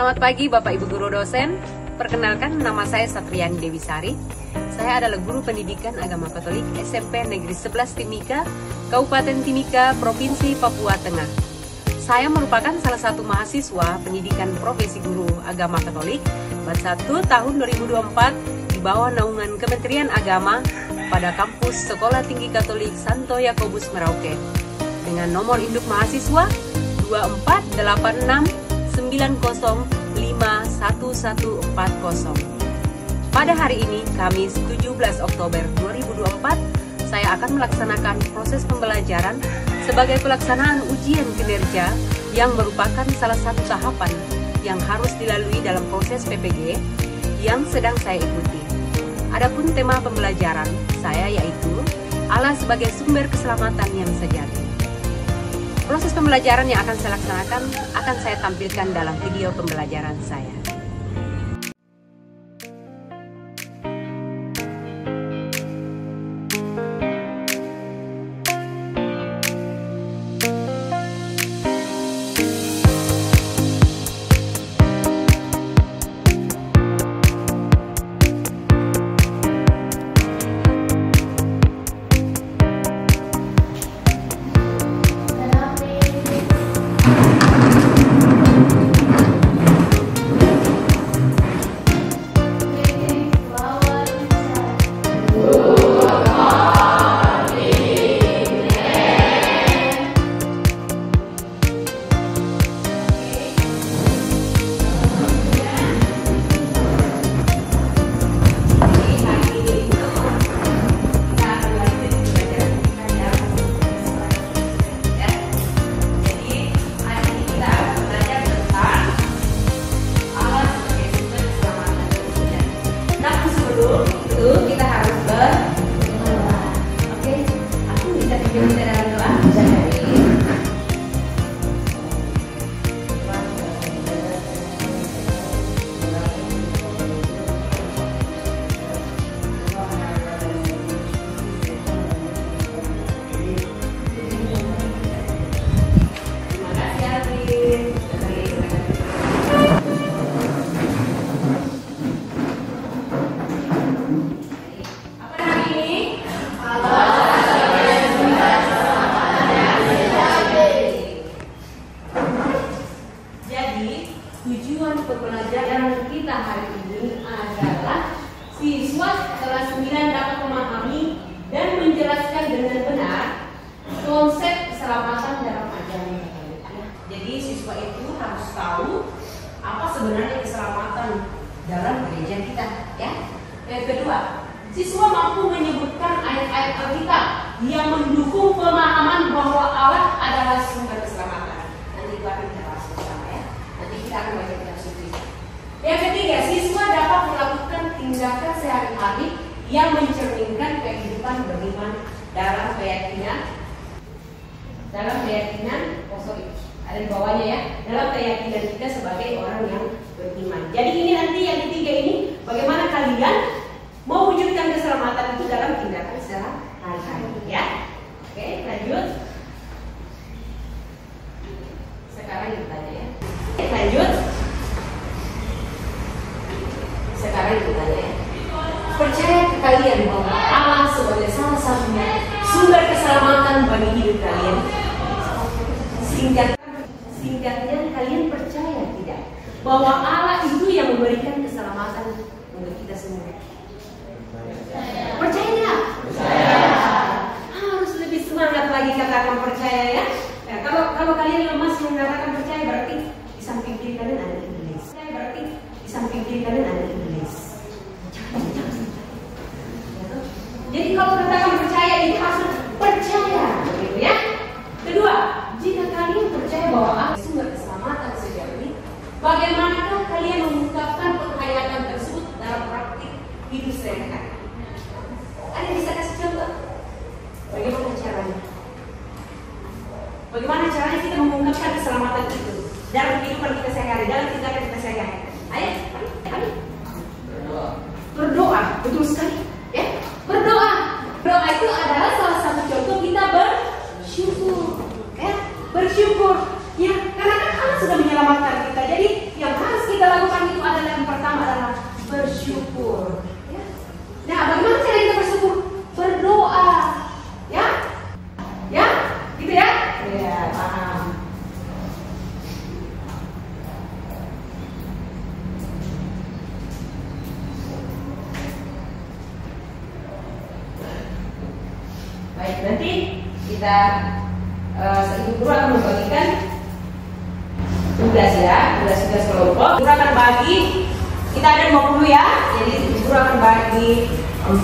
Selamat pagi Bapak Ibu Guru Dosen. Perkenalkan, nama saya Satriani Dewi Sari. Saya adalah guru pendidikan agama Katolik SMP Negeri 11 Timika, Kabupaten Timika, Provinsi Papua Tengah. Saya merupakan salah satu mahasiswa pendidikan profesi guru agama Katolik batch 1 tahun 2024 di bawah naungan Kementerian Agama pada kampus Sekolah Tinggi Katolik Santo Yakobus Merauke dengan nomor induk mahasiswa 2486905140. Pada hari ini, Kamis 17 Oktober 2024, saya akan melaksanakan proses pembelajaran sebagai pelaksanaan ujian kinerja yang merupakan salah satu tahapan yang harus dilalui dalam proses PPG yang sedang saya ikuti. Adapun tema pembelajaran saya yaitu Allah sebagai sumber keselamatan yang sejati. Proses pembelajaran yang akan saya laksanakan akan saya tampilkan dalam video pembelajaran saya. Tujuan pembelajaran kita hari ini adalah siswa kelas 9 dapat memahami dan menjelaskan dengan benar konsep keselamatan dalam ajaran Katolik. Jadi siswa itu harus tahu apa sebenarnya keselamatan dalam gereja kita, ya. Yang kedua, siswa mampu menyebutkan ayat-ayat Alkitab yang mendukung pemahaman bahwa Allah adalah sumber keselamatan. Nanti itu akan kita bahas bersama, ya. Nanti kita akan baca kitab suci. Yang ketiga, siswa dapat melakukan tindakan sehari-hari yang mencerminkan kehidupan beriman dalam keyakinan. Ada di bawahnya, ya. Dalam keyakinan kita sebagai orang yang beriman. Jadi ini nanti yang ketiga ini, bagaimana kalian mewujudkan keselamatan itu dalam tindakan sehari-hari, ya. Oke, lanjut. Sekarang kita tanya, ya. Lanjut. Sekarang kita tanya, ya. Percaya ke kalian bahwa Allah sebagai salah satunya sumber keselamatan bagi hidup kalian? Singkatnya, kalian percaya tidak bahwa Allah itu yang memberikan keselamatan untuk kita semua? Percaya tidak? Percaya. Harus lebih semangat lagi katakan percaya, ya. Nah, kalau kalian lemas mengatakan percaya, berarti di samping kiri kalian ada iblis. Berarti di samping kiri kalian ada iblis. Jangan. Jadi kalau katakan percaya itu harus percaya, begitu, ya. Kedua, jika kalian percaya bahwa Allah sumber keselamatan sejati, bagaimanakah kalian mengungkapkan penghayatan tersebut dalam praktik hidup sehari-hari? Ada bisa kasih contoh? Bagaimana caranya? Bagaimana caranya kita mengungkapkan keselamatan itu dalam kehidupan kita sehari-hari, dalam tindakan kita sehari-hari? Ayo. Berdoa, betul sekali, ya. Berdoa itu adalah salah satu contoh kita bersyukur, ya. Bersyukur, ya, karena kan Allah sudah menyelamatkan kita. Jadi yang harus kita kita Ibu guru akan membagikan tugas ya, tugas kelompok. Guru akan bagi, kita ada 20 ya, jadi guru akan bagi 4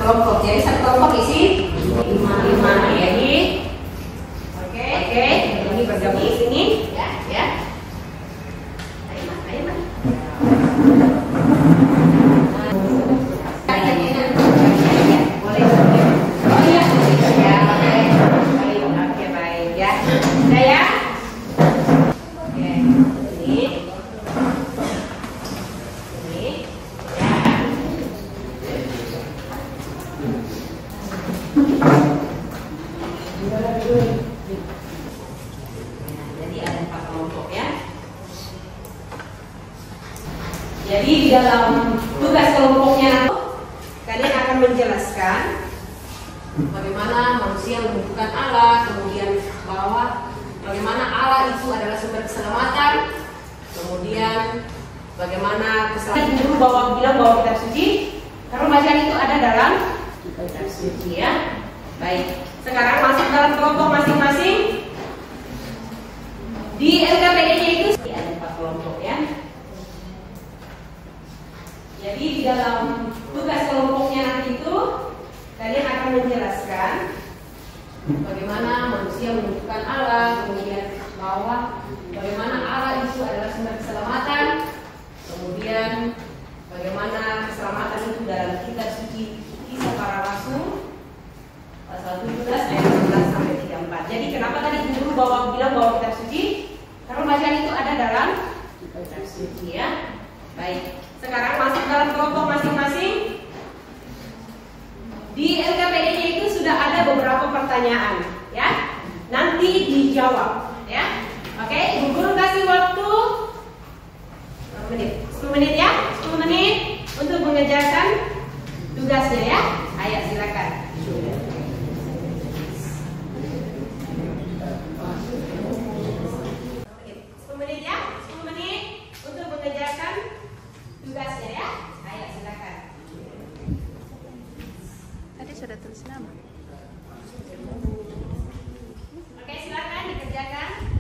kelompok. Jadi satu kelompok isi 5 jadi oke, ini bergabung di sini ya. Jadi di dalam tugas kelompoknya kalian akan menjelaskan bagaimana manusia membutuhkan Allah, kemudian bahwa bagaimana Allah itu adalah sumber keselamatan, kemudian bagaimana keselamatan dulu bilang bahwa kitab suci, karena bacaan itu ada dalam kitab suci ya. Baik, sekarang masuk dalam kelompok masing-masing. Di LKPD-nya itu ada 4 kelompok ya. Jadi di dalam tugas kelompoknya nanti itu kalian akan menjelaskan bagaimana manusia membutuhkan Allah, kemudian bahwa bagaimana Allah itu adalah sumber keselamatan, kemudian bagaimana keselamatan itu dalam kitab suci Kisah Para Rasul pasal 17 ayat 11 sampai 34. Jadi kenapa tadi guru bilang bahwa kitab suci? Karena bacaan itu ada dalam kitab suci ya. Baik. Sekarang masuk dalam kelompok masing-masing. Di LKPD-nya itu sudah ada beberapa pertanyaan, ya. Nanti dijawab, ya. Oke, Ibu Guru kasih waktu 10 menit ya, 10 menit untuk mengerjakan tugasnya ya. Ayo silakan. 10 menit ya, 10 menit untuk mengerjakan tugasnya ya. Ayo silakan. Tadi sudah tulis nama. Oke, silakan dikerjakan.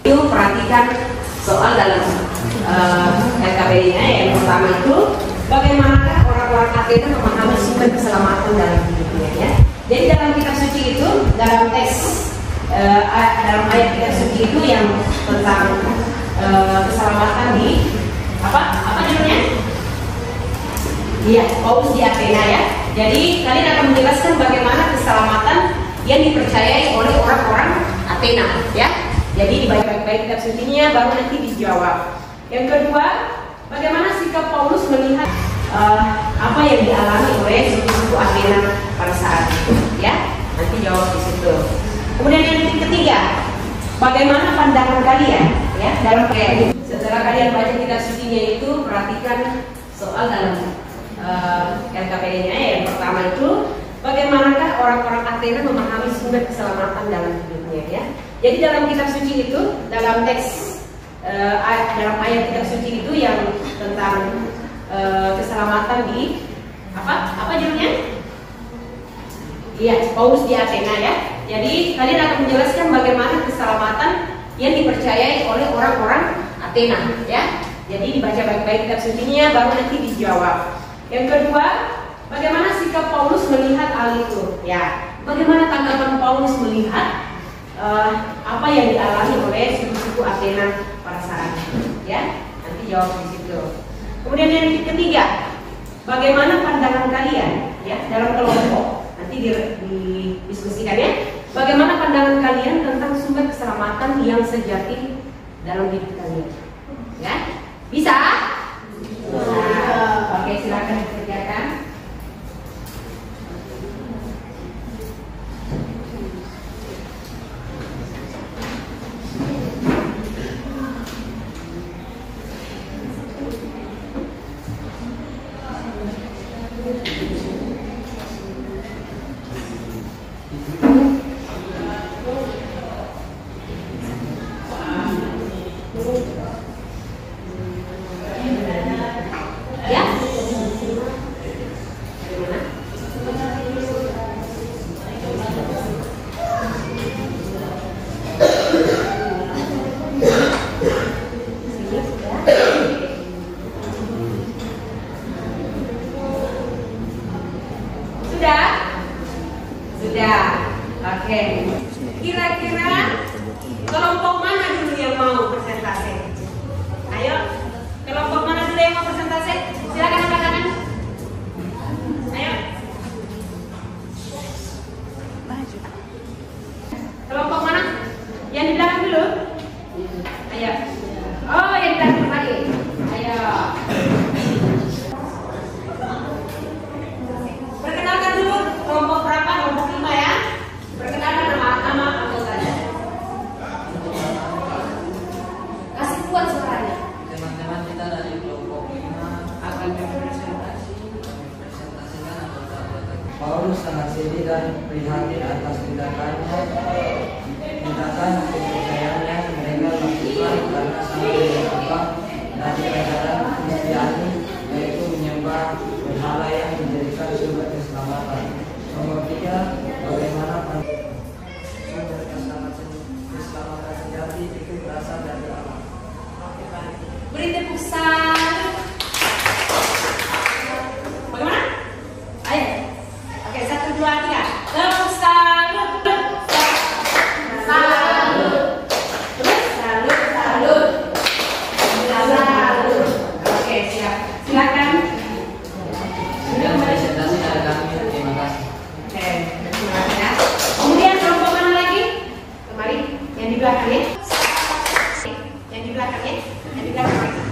Perhatikan soal dalam LKPD-nya. Yang pertama itu bagaimanakah orang-orang Athena memahami sumber keselamatan dalam hidupnya ya. Jadi dalam kitab suci itu, dalam teks dalam ayat kitab suci itu yang tentang keselamatan di apa judulnya? Iya, Paulus di Athena ya. Jadi kalian akan menjelaskan bagaimana keselamatan yang dipercayai oleh orang-orang Athena ya. Jadi dibaca baik-baik kitab sucinya, baru nanti dijawab. Yang kedua, bagaimana sikap Paulus melihat apa yang dialami oleh suku-suku Athena pada saat itu, ya? Nanti jawab di situ. Kemudian yang ketiga, bagaimana pandangan kalian, ya, dalam kayak ini. Setelah kalian baca kitab sucinya itu, perhatikan soal dalam LKPD-nya. Yang pertama itu, bagaimanakah orang-orang Athena memahami sumber keselamatan dalam hidupnya, ya? Jadi dalam kitab suci itu, dalam teks dalam ayat kitab suci itu yang tentang keselamatan di apa judulnya? Iya, Paulus di Athena ya. Jadi kalian akan menjelaskan bagaimana keselamatan yang dipercayai oleh orang-orang Athena ya. Jadi dibaca baik-baik kitab sucinya baru nanti dijawab. Yang kedua, bagaimana sikap Paulus melihat hal itu ya. Bagaimana tanggapan Paulus melihat apa yang dialami oleh suku-suku Athena pada saat itu ya. Nanti jawab di situ. Kemudian yang ketiga, bagaimana pandangan kalian ya dalam kelompok, nanti didiskusikan ya. Bagaimana pandangan kalian tentang sumber keselamatan yang sejati dalam hidup kalian? Ya, bisa? Bisa. Oke, silakan dikerjakan. Sudah. Oke. Kira-kira kelompok mana dulu yang mau presentasi? Ayo, kelompok mana dulu yang mau presentasi? Silakan angkat tangan. Ayo. Kelompok mana? Yang di belakang dulu. Ayo. Oh, yang di belakang lagi. Ayo. Perkenalkan dulu kelompok berapa? Kelompok 5 ya. Perkenalkan nama anggotanya. Kasih kuat suaranya. Teman-teman kita dari kelompok 5 Akan berpresentasi. presentasikan anggota-anggota. Paulus sangat sedih dan prihatin atas tindakan kepercayaannya mereka lakukan karena sangat menyimpang dari ajaran Kristiani, yaitu menyembah berhala yang menjadikan sumber keselamatan. Nomor 3, bagaimana sumber keselamatan sejati itu berasal dari Allah. Beri tepuk tangan. Bagaimana? Ayo. Oke, 1, 2, 3. Tepuk salut. Salut. Terus salut. Salut. Oke, siap. Silakan. Sekian presentasi dari kami. Terima kasih. Oke, terima kasih ya. Kemudian kelompok mana lagi? Kemari, yang di belakang ya. Yang di belakang ya. Yang di belakang lagi.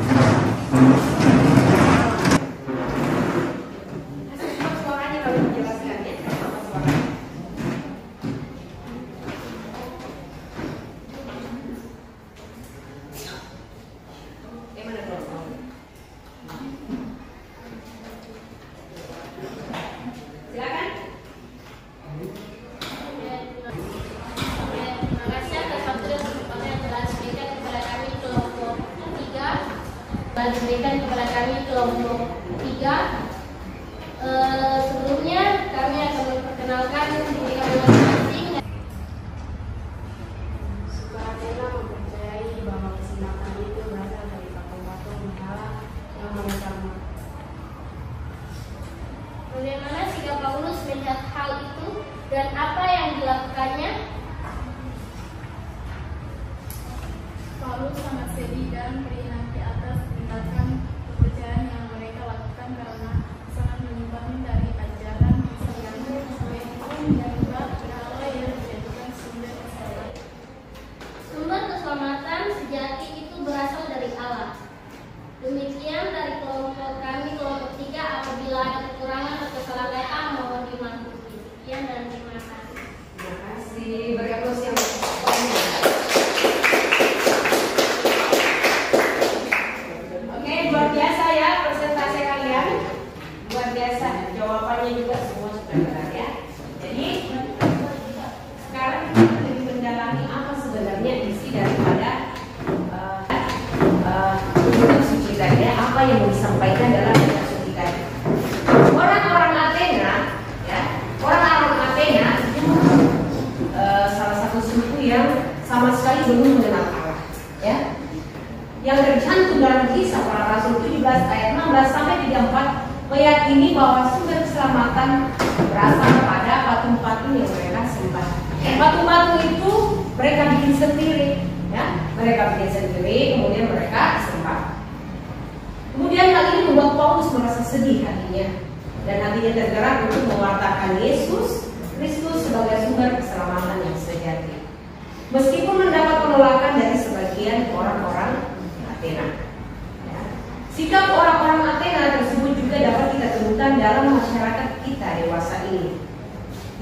Kasih cepat suaranya kalau dijelaskan ya. Cepat suaranya. Gimana kelompok? Silakan. Terima kasih atas waktu dan kesempatan yang telah diberikan kepada kami kelompok 3. Sebelumnya kami akan memperkenalkan diri kami masing-masing. Suku Athena mempercayai bahwa keselamatan itu berasal dari patung-patung berhala yang sama. Bagaimana sikap Paulus melihat hal itu dan apa yang dilakukannya? Paulus sangat sedih dan prihatin atas tindakan kepercayaan yang mereka lakukan karena sangat menyimpang dari ajaran Kristiani, yaitu menyembah berhala yang menjadikan sumber keselamatan. Sumber keselamatan sejati itu berasal dari Allah. Demikian dari kelompok kami, kelompok 3, apabila ada kekurangan atau kesalahan mohon dimaklumi. Sekian dan terima kasih. Terima kasih. apa yang mau disampaikan dalam kitab suci tadi. Orang-orang Athena, ya, orang-orang Athena itu salah satu suku yang sama sekali belum mengenal Allah, ya. Yang tercantum dalam Kisah Para Rasul 17 ayat 16 sampai 34 meyakini bahwa sumber keselamatan berasal pada patung-patung yang mereka sembah. Patung-patung itu mereka bikin sendiri, ya. Mereka bikin sendiri, kemudian mereka sembah. Kemudian hal ini membuat Paulus merasa sedih hatinya, dan hatinya tergerak untuk mewartakan Yesus Kristus sebagai sumber keselamatan yang sejati. Meskipun mendapat penolakan dari sebagian orang-orang Athena, ya. Sikap orang-orang Athena tersebut juga dapat kita temukan dalam masyarakat kita dewasa ini.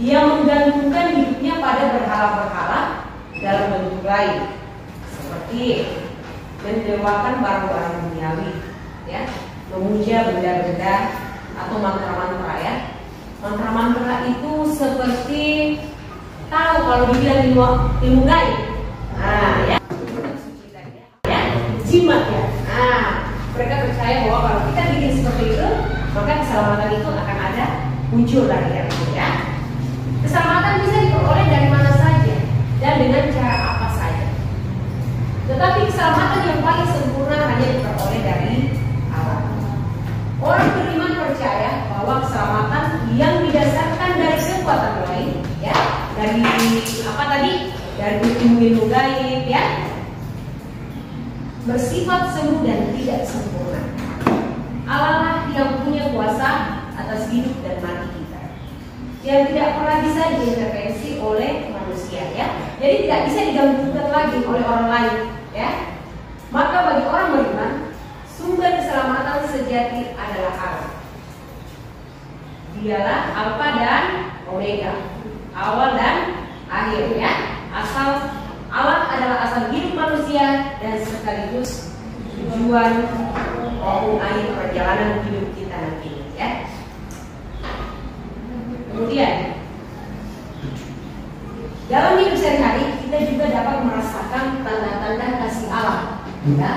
Dia menggantungkan hidupnya pada berhala-berhala dalam bentuk lain, seperti mendewakan barang-barang duniawi, ya, memuja benda-benda atau mantra-mantra, ya. Mantra-mantra itu seperti tahu kalau dibilang ilmu gaib, ya, jimat, ya. Mereka percaya bahwa kalau kita bikin seperti itu, maka keselamatan itu akan ada muncul dari itu, ya. Keselamatan bisa diperoleh dari mana saja dan dengan cara apa saja. Tetapi keselamatan yang paling sempurna hanya diperoleh dari Allah. Orang beriman percaya bahwa keselamatan yang didasarkan dari kekuatan lain, ya, dari apa tadi? Dari ilmu gaib, ya, bersifat semu dan tidak sempurna. Allah lah yang punya kuasa atas hidup dan mati kita, yang tidak pernah bisa diintervensi oleh manusia, ya. Jadi tidak bisa diganggukan lagi oleh orang lain, ya. Maka bagi orang beriman, sumber keselamatan sejati adalah Allah. Dialah Alfa dan Omega, awal dan akhir, ya. Allah adalah asal hidup manusia dan sekaligus tujuan maupun akhir perjalanan hidup kita nanti, ya. Kemudian dalam hidup sehari-hari kita juga dapat merasakan tanda-tanda kasih Allah, ya.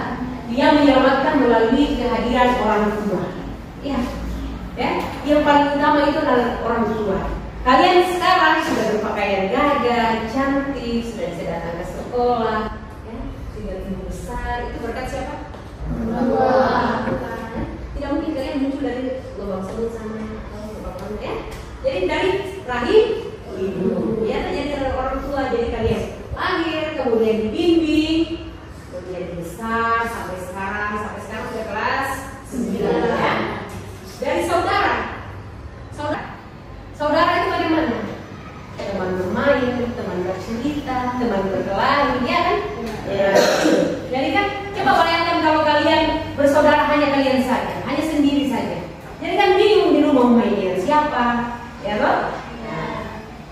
Dia menyelamatkan melalui kehadiran orang tua, ya. Yang paling utama itu adalah orang tua. Kalian sekarang sudah berpakaian gagah, cantik, sudah bisa datang ke sekolah, ya, sudah tumbuh besar. Itu berkat siapa? Allah. Tidak mungkin kalian muncul dari lubang semut sama lubang, ya. Jadi dari rahim ibu, ya, jadi dari orang tua. Jadi kalian lahir, kemudian dibimbing, kemudian besar sampai sekarang sudah kelas 9, ya. Dari saudara itu bagaimana? Teman bermain, teman bercerita, teman berkelahi, ya kan? Ya. Jadi kan coba bayangkan kalau kalian bersaudara hanya kalian saja, hanya sendiri saja. Jadi kan bingung di rumah main dengan siapa, ya loh?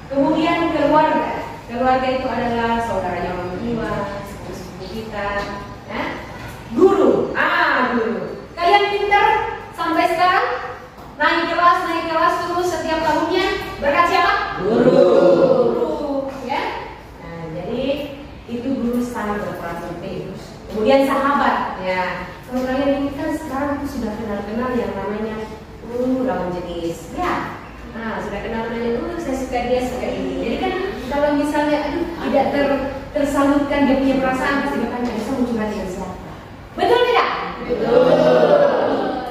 Kemudian keluarga itu adalah saudaranya orang tua, sepupu kita, ya. Guru. Kalian pintar sampai sekarang, naik kelas terus setiap tahunnya, berkat siapa? Guru, ya. Nah, jadi itu guru sangat berperan penting. Kemudian sahabat, ya. Kalau kalian ini kan sekarang tuh sudah kenal yang namanya lawan jenis, ya. Nah, sudah kenal namanya saya suka dia, suka ini. Jadi kan kalau misalnya tidak tersalurkan dia punya perasaan, pasti bertanya, bisa muncul dengan siapa? Betul tidak? Betul.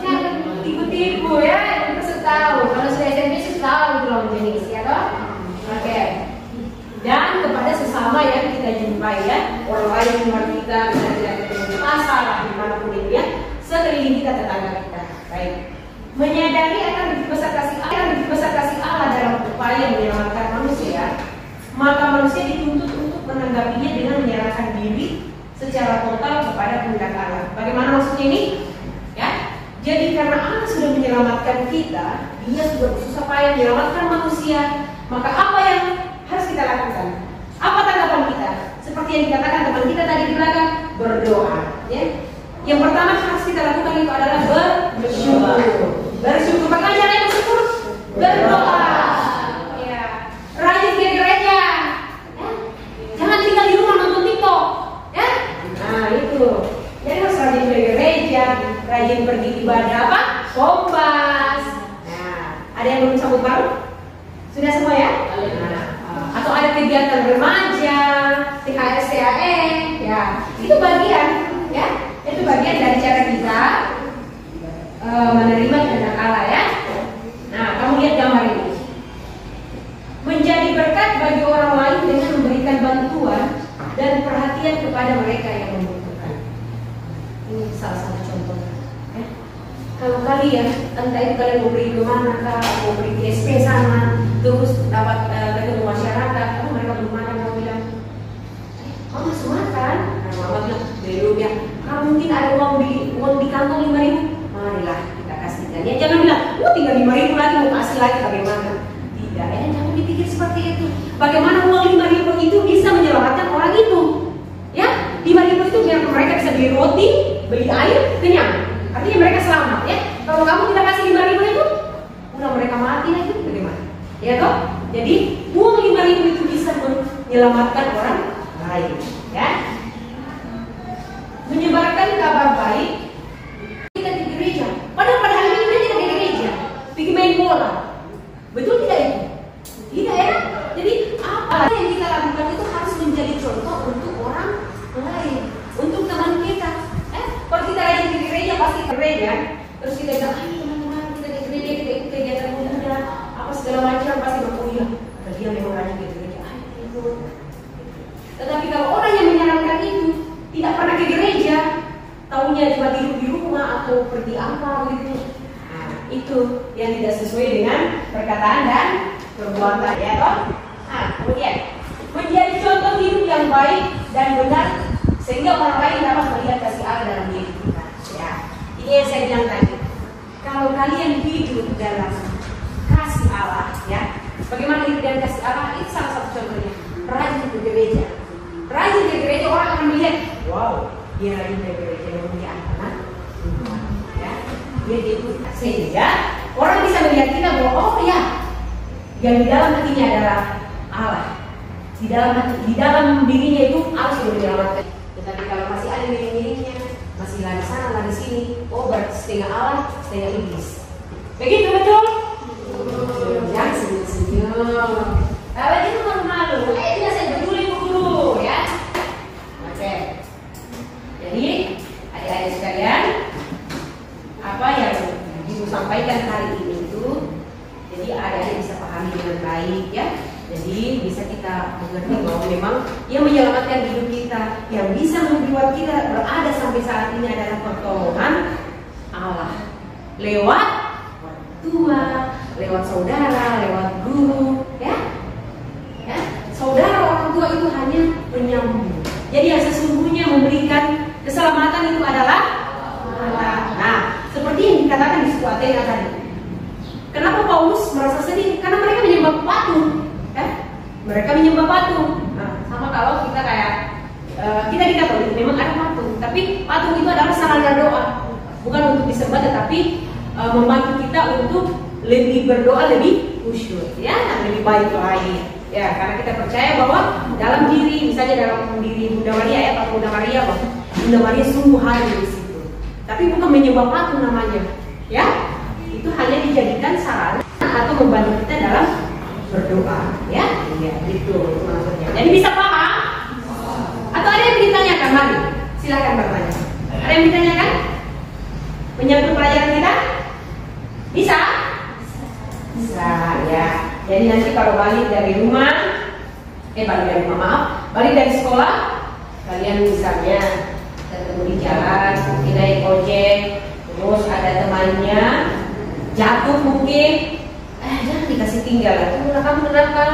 Jangan tipu-tipu, ya. Kita tahu kalau sudah SMP sih tahu itu lawan jenis, ya toh? Oke. Dan kepada sesama yang kita jumpai, ya, orang lain di luar kita tidak ketemu di pasar, dimanapun itu, ya, sekeliling kita, tetangga kita. Baik. Menyadari akan begitu besar kasih Allah dalam upaya menyelamatkan manusia, maka manusia dituntut untuk menanggapinya dengan menyerahkan diri secara total kepada kehendak Allah. Bagaimana maksudnya ini? Ya, jadi karena Allah sudah menyelamatkan kita, Dia sudah bersusah payah menyelamatkan manusia, maka apa yang harus kita lakukan? Apa tanggapan kita? Seperti yang dikatakan teman kita tadi di belakang, berdoa. Ya. Yang pertama harus kita lakukan itu adalah bersyukur. Bersyukur. Bagaimana caranya bersyukur? Berdoa. Ya. Rajin ke gereja. Ya. Jangan tinggal di rumah nonton TikTok. Ya. Nah itu. Jadi harus rajin ke gereja, rajin rajin pergi ibadah apa? Kompas. Nah, ada yang belum sambut baru? Sudah semua ya? Atau ada kegiatan remaja, THS, THE, ya itu bagian, ya itu bagian dari cara kita menerima kehendak Allah ya. Nah, kamu lihat gambar ini. Menjadi berkat bagi orang lain dengan memberikan bantuan dan perhatian kepada mereka yang membutuhkan. Ini salah satu contoh. Ya. Kalau kalian, entah itu kalian mau beri ke mana kah, mau beri ke SP sana, terus dapat ketemu masyarakat, kamu mereka belum makan, kamu bilang, kamu masuk makan? Nah, mama bilang, belum ya. Kalau mungkin ada uang di kantong 5.000, marilah kita kasihkan. Ya jangan bilang, tinggal 5.000 lagi mau kasih lagi bagaimana? Tidak, ya jangan dipikir seperti itu. Bagaimana uang 5.000 itu bisa menyelamatkan orang itu? Ya, 5.000 itu biar mereka bisa beli roti, beli air, kenyang. Artinya mereka selamat ya. Kalau kamu tidak kasih 5.000 itu, udah mereka mati lagi, bagaimana? Ya toh? Jadi uang 5.000 itu bisa menyelamatkan orang lain, ya. Menyebarkan kabar baik kita di gereja. Padahal pada hari ini kita tidak di gereja, pergi main bola. Betul tidak itu? Tidak ya. Jadi apa yang kita lakukan itu harus menjadi contoh untuk orang lain, untuk teman kita. Kalau kita rajin di gereja pasti ke gereja, terus kita bilang, ayo teman-teman kita di gereja, kita ikut kegiatan muda, apa segala macam, pasti bilang, oh iya, dia memang rajin di gereja, ayo ikut. Tetapi kalau orang yang menyarankan itu tidak pernah ke gereja, taunya cuma tidur di rumah atau pergi apa gitu, nah itu yang tidak sesuai dengan perkataan dan perbuatan, ya toh. Nah kemudian menjadi contoh hidup yang baik dan benar sehingga orang lain dapat melihat kasih Allah dalam diri kita. Ya, ini yang saya bilang tadi. Kalau kalian hidup dalam kasih Allah, ya, bagaimana hidup dalam kasih Allah? Itu salah satu contohnya. Rajin ke gereja. Rajin ke gereja orang akan melihat, wow, dia rajin ke gereja yang punya anak. Ya, dia ikut sehingga orang bisa melihat kita bahwa oh ya, yang di dalam hatinya adalah Allah. Di dalam dirinya itu Allah sudah menyelamatkan. Tetapi kalau masih ada miring-miringnya, masih lagi sana, lagi sini, oh berarti setengah Allah, setengah iblis. Begitu betul? Jangan senyum-senyum. Kalau itu malu-malu, tidak saya betul ibu guru, ya. Oke. Jadi adik-adik sekalian, apa yang ibu sampaikan hari ini itu, jadi adik-adik bisa pahami dengan baik, ya. Jadi bisa kita mengerti bahwa memang yang menyelamatkan hidup kita, yang bisa membuat kita berada sampai saat ini adalah pertolongan Allah. Lewat orang tua, lewat saudara, lewat guru, ya. Ya, saudara orang tua itu hanya menyambung. Jadi yang sesungguhnya memberikan keselamatan itu adalah Allah. Nah, seperti yang dikatakan di suku Athena tadi. Kenapa Paulus merasa sedih? Karena mereka menyembah patung. Mereka menyembah patung. Nah, sama kalau kita kayak kita di Katolik memang ada patung, tapi patung itu adalah sarana doa, bukan untuk disembah, tetapi membantu kita untuk lebih berdoa, lebih khusyuk, ya, lebih baik lagi. Ya, karena kita percaya bahwa dalam diri, misalnya dalam diri Bunda Maria, ya, patung Bunda Maria, bahwa Bunda Maria sungguh hadir di situ. Tapi bukan menyembah patung namanya, ya. Itu hanya dijadikan sarana atau membantu kita dalam berdoa, ya, gitu maksudnya. Jadi bisa paham? Atau ada yang ditanyakan? Mari, silakan bertanya. Ada yang ditanyakan? Menyambut pelajaran kita? Bisa? Bisa, ya. Jadi nanti kalau balik dari rumah, balik dari sekolah, kalian misalnya ketemu di jalan, mungkin naik ojek, terus ada temannya jatuh mungkin. Jangan dikasih tinggal, kamu kenapa?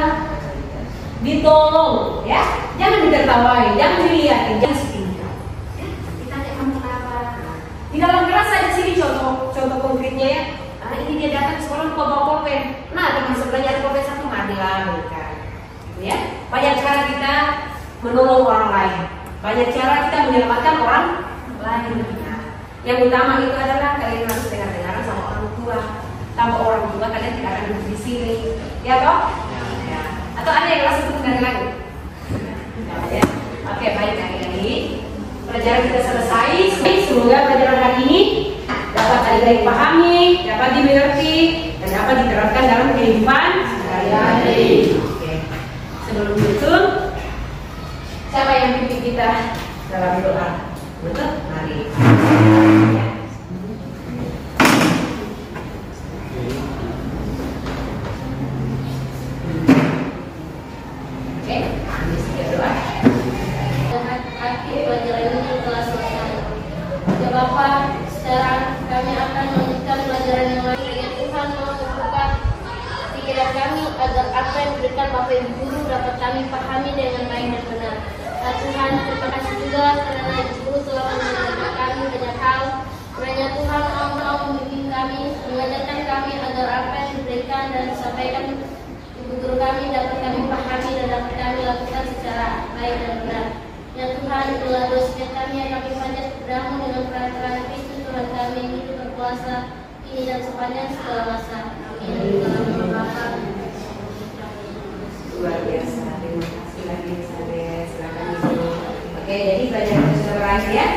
Ditolong, ya. Jangan ditertawain, jangan dilihatin, jangan setinggal. Ya, ditanya kamu kenapa? Di dalam kelas ada sini contoh konkretnya, ya. Ini dia datang ke sekolah lupa bawa pulpen. Nah, teman sebelahnya ada pulpen satu, matilah mereka. Gitu ya. Banyak cara kita menolong orang lain. Banyak cara kita menyelamatkan orang lain. Nah, yang utama itu adalah kalian harus dengar-dengaran sama orang tua. Tanpa orang tua kalian tidak akan duduk di sini, ya toh? Ya. Atau ada yang langsung sekali lagi? Ya. Oke, baik lagi. Pelajaran kita selesai. Semoga pelajaran hari ini dipahami, dapat dimengerti, dan dapat diterapkan dalam kehidupan sehari-hari. Oke. Sebelum itu, siapa yang pimpin kita dalam doa? Betul? Mari. Ya. Oke, ini doa. Akhir pelajaran ini telah selesai. Ya Bapa, sekarang kami akan melanjutkan pelajaran yang lain. Ya Tuhan, mau membuka pikiran kami agar apa yang diberikan Bapak Ibu Guru dapat kami pahami dengan baik dan benar. Ya Tuhan, terima kasih juga karena Ibu Guru telah mengajarkan kami banyak hal. Kiranya Tuhan mau membimbing kami, mengajarkan kami agar apa yang diberikan dan disampaikan Ibu Guru kami dapat kami pahami dan dapat kami lakukan secara baik dan benar. Ya Tuhan, itulah dosa kami yang kami panjat kepadamu dengan perantara Kristus Tuhan kami yang hidup berkuasa kini dan sepanjang segala masa. Amin. Dalam nama Bapa dan Putra dan Roh Kudus. Luar biasa, terima kasih lagi Miss Ade. Silakan Ibu. Oke, jadi pelajaran sudah berakhir ya.